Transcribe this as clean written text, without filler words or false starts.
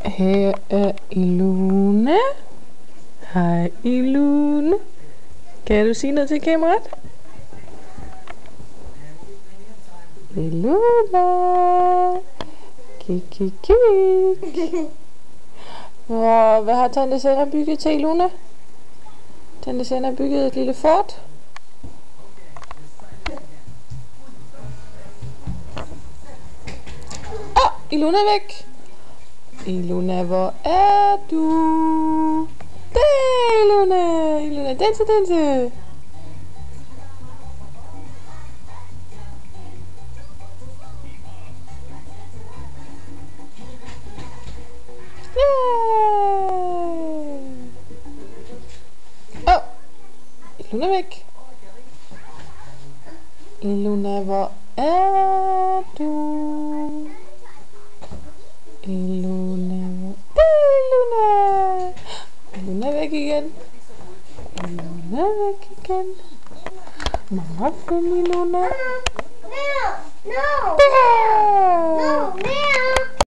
Her er Ilona. Hej Ilona. Kan du sige noget til kameraet? Ilona. Kig, kig, kig. Hvad har Tante Sanna bygget til Ilona? Tante Sanna har bygget et lille fort. Ilona er væk. Ilona, hvor er du? Der, Ilona. Ilona, danse. Ilona er væk. Ilona, hvor er du? Ilona, Ilona er væk igen. Ilona er væk igen. Mamma, find Ilona. No.